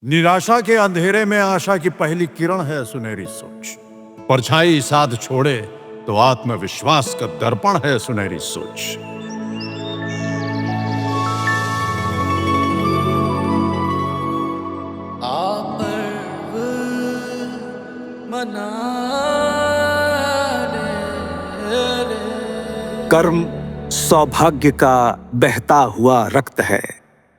निराशा के अंधेरे में आशा की पहली किरण है सुनहरी सोच। परछाई साथ छोड़े तो आत्मविश्वास का दर्पण है सुनहरी सोच। कर्म सौभाग्य का बहता हुआ रक्त है।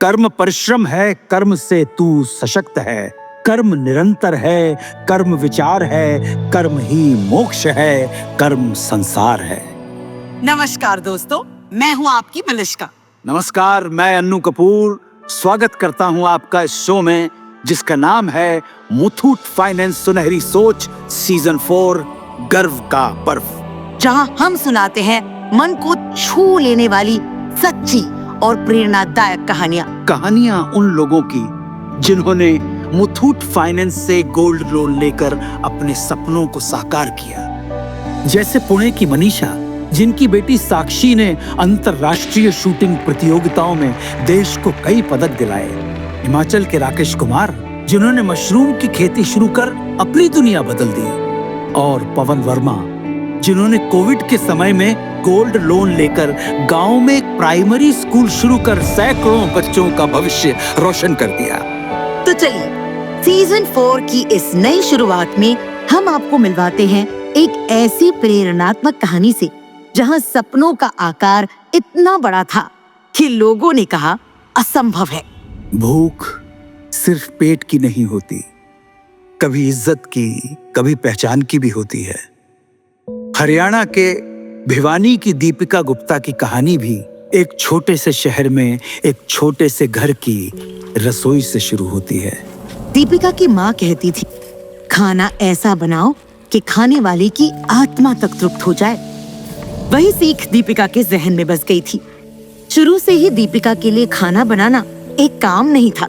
कर्म परिश्रम है, कर्म से तू सशक्त है। कर्म निरंतर है, कर्म विचार है, कर्म ही मोक्ष है, कर्म संसार है। नमस्कार दोस्तों, मैं हूँ आपकी मलिष्का। नमस्कार, मैं अन्नू कपूर स्वागत करता हूँ आपका इस शो में, जिसका नाम है मुथूट फाइनेंस सुनहरी सोच सीजन 4 गर्व का पर्व, जहाँ हम सुनाते हैं मन को छू लेने वाली सच्ची और प्रेरणादायक कहानियां उन लोगों की जिन्होंने मुथूट फाइनेंस से गोल्ड लोन लेकर अपने सपनों को साकार किया। जैसे पुणे की मनीषा, जिनकी बेटी साक्षी ने अंतरराष्ट्रीय शूटिंग प्रतियोगिताओं में देश को कई पदक दिलाए। हिमाचल के राकेश कुमार, जिन्होंने मशरूम की खेती शुरू कर अपनी दुनिया बदल दी। और पवन वर्मा, जिन्होंने कोविड के समय में गोल्ड लोन लेकर गांव में एक प्राइमरी स्कूल शुरू कर सैकड़ों बच्चों का भविष्य रोशन कर दिया। तो चलिए सीजन 4 की इस नई शुरुआत में हम आपको मिलवाते हैं एक ऐसी प्रेरणात्मक कहानी से जहां सपनों का आकार इतना बड़ा था कि लोगों ने कहा असंभव है। भूख सिर्फ पेट की नहीं होती, कभी इज्जत की, कभी पहचान की भी होती है। हरियाणा के भिवानी की दीपिका गुप्ता की कहानी भी एक छोटे से शहर में एक छोटे से घर की रसोई से शुरू होती है। दीपिका की माँ कहती थी, खाना ऐसा बनाओ कि खाने वाले की आत्मा तक तृप्त हो जाए। वही सीख दीपिका के जहन में बस गई थी। शुरू से ही दीपिका के लिए खाना बनाना एक काम नहीं था,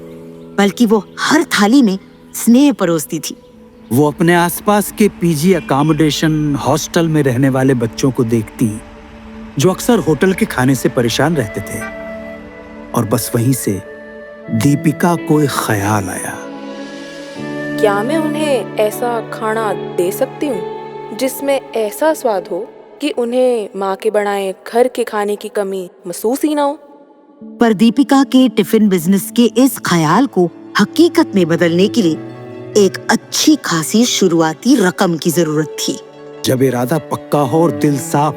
बल्कि वो हर थाली में स्नेह परोसती थी। वो अपने आसपास के पीजी अकोमोडेशन हॉस्टल में रहने वाले बच्चों को देखती, जो अक्सर होटल के खाने से परेशान रहते थे। और बस वहीं से दीपिका को एक ख्याल आया, क्या मैं उन्हें ऐसा खाना दे सकती हूँ जिसमें ऐसा स्वाद हो कि उन्हें माँ के बनाए घर के खाने की कमी महसूस ही ना हो। पर दीपिका के टिफिन बिजनेस के इस ख्याल को हकीकत में बदलने के लिए एक अच्छी खासी शुरुआती रकम की जरूरत थी। जब इरादा पक्का हो और दिल साफ,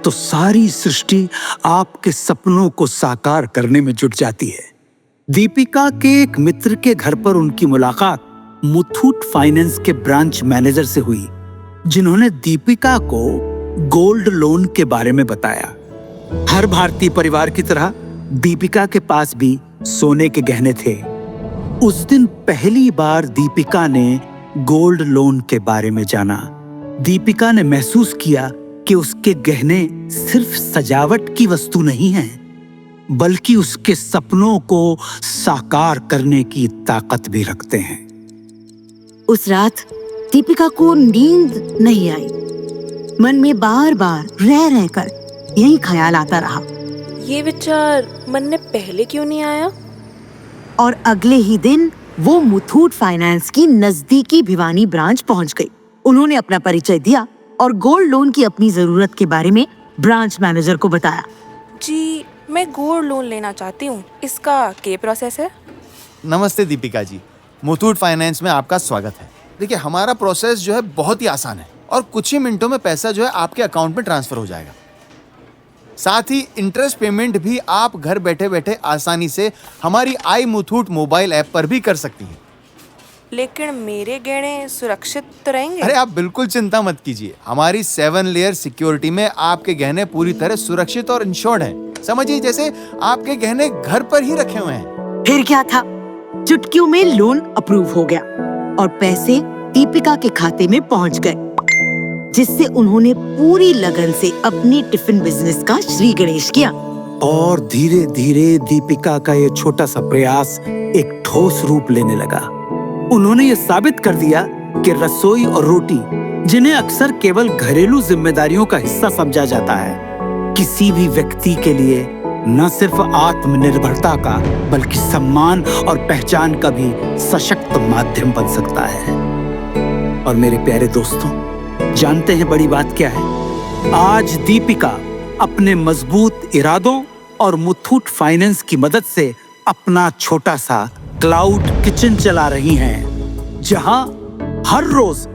तो सारी सृष्टि आपके सपनों को साकार करने में जुट जाती है। दीपिका के एक मित्र के घर पर उनकी मुलाकात मुथूट फाइनेंस के ब्रांच मैनेजर से हुई, जिन्होंने दीपिका को गोल्ड लोन के बारे में बताया। हर भारतीय परिवार की तरह दीपिका के पास भी सोने के गहने थे। उस दिन पहली बार दीपिका ने गोल्ड लोन के बारे में जाना। दीपिका ने महसूस किया कि उसके गहने सिर्फ सजावट की वस्तु नहीं हैं, बल्कि उसके सपनों को साकार करने की ताकत भी रखते हैं। उस रात दीपिका को नींद नहीं आई। मन में बार बार रह रहकर यही ख्याल आता रहा, ये विचार मन में पहले क्यों नहीं आया। और अगले ही दिन वो मुथूट फाइनेंस की नजदीकी भिवानी ब्रांच पहुंच गई। उन्होंने अपना परिचय दिया और गोल्ड लोन की अपनी जरूरत के बारे में ब्रांच मैनेजर को बताया। जी, मैं गोल्ड लोन लेना चाहती हूँ, इसका क्या प्रोसेस है। नमस्ते दीपिका जी, मुथूट फाइनेंस में आपका स्वागत है। देखिए, हमारा प्रोसेस जो है बहुत ही आसान है और कुछ ही मिनटों में पैसा जो है आपके अकाउंट में ट्रांसफर हो जाएगा। साथ ही इंटरेस्ट पेमेंट भी आप घर बैठे बैठे आसानी से हमारी आई मुथूट मोबाइल ऐप पर भी कर सकती हैं। लेकिन मेरे गहने सुरक्षित तो रहेंगे। अरे आप बिल्कुल चिंता मत कीजिए, हमारी 7 लेयर सिक्योरिटी में आपके गहने पूरी तरह सुरक्षित और इंश्योर्ड हैं। समझिए जैसे आपके गहने घर पर ही रखे हुए हैं। फिर क्या था, चुटकियों में लोन अप्रूव हो गया और पैसे दीपिका के खाते में पहुंच गए, जिससे उन्होंने पूरी लगन से अपनी टिफिन बिजनेस का श्री गणेश किया। और धीरे धीरे दीपिका का ये छोटा सा प्रयास एक ठोस रूप लेने लगा। उन्होंने ये साबित कर दिया कि रसोई और रोटी, जिन्हें अक्सर केवल घरेलू जिम्मेदारियों का हिस्सा समझा जाता है, किसी भी व्यक्ति के लिए न सिर्फ आत्मनिर्भरता का बल्कि सम्मान और पहचान का भी सशक्त माध्यम बन सकता है। और मेरे प्यारे दोस्तों, जानते हैं बड़ी बात क्या है? आज दीपिका अपने मजबूत इरादों और मुथूट फाइनेंस की मदद से अपना छोटा सा क्लाउड किचन चला रही हैं, जहां हर रोज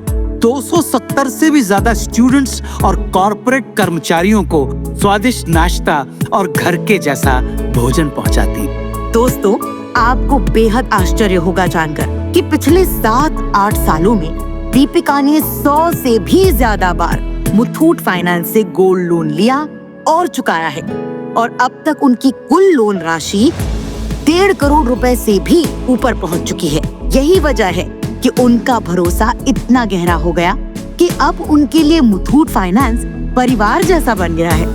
270 से भी ज्यादा स्टूडेंट्स और कॉर्पोरेट कर्मचारियों को स्वादिष्ट नाश्ता और घर के जैसा भोजन पहुंचाती। दोस्तों, आपको बेहद आश्चर्य होगा जानकर कि पिछले 7-8 सालों में दीपिका ने 100 से भी ज्यादा बार मुथूट फाइनेंस से गोल्ड लोन लिया और चुकाया है, और अब तक उनकी कुल लोन राशि 1.5 करोड़ रुपए से भी ऊपर पहुंच चुकी है। यही वजह है कि उनका भरोसा इतना गहरा हो गया कि अब उनके लिए मुथूट फाइनेंस परिवार जैसा बन गया है।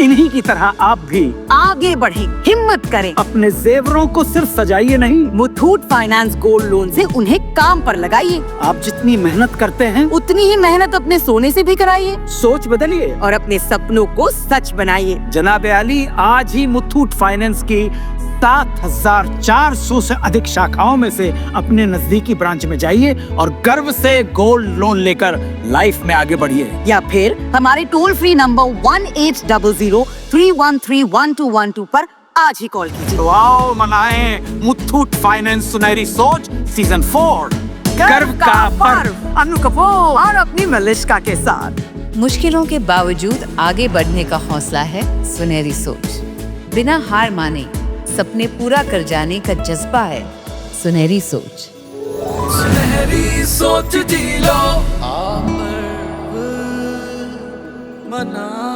इन्हीं की तरह आप भी आगे बढ़ें, हिम्मत करें, अपने जेवरों को सिर्फ सजाइए नहीं, मुथूट फाइनेंस गोल्ड लोन से उन्हें काम पर लगाइए। आप जितनी मेहनत करते हैं उतनी ही मेहनत अपने सोने से भी कराइए सोच बदलिए और अपने सपनों को सच बनाइए। जनाब आली, आज ही मुथूट फाइनेंस की 7,400 से अधिक शाखाओं में से अपने नजदीकी ब्रांच में जाइए और गर्व से गोल्ड लोन लेकर लाइफ में आगे बढ़िए। या फिर हमारे टोल फ्री नंबर 1800-313-1212 पर आज ही कॉल कीजिए। तो आओ मनाएं मुथूट फाइनेंस सुनहरी सोच सीजन 4 गर्व का पर्व अनु कपूर और अपनी मलिश्का के साथ। मुश्किलों के बावजूद आगे बढ़ने का हौसला है सुनहरी सोच। बिना हार माने सपने पूरा कर जाने का जज्बा है सुनहरी सोच। सुनहरी सोच जी लो, मना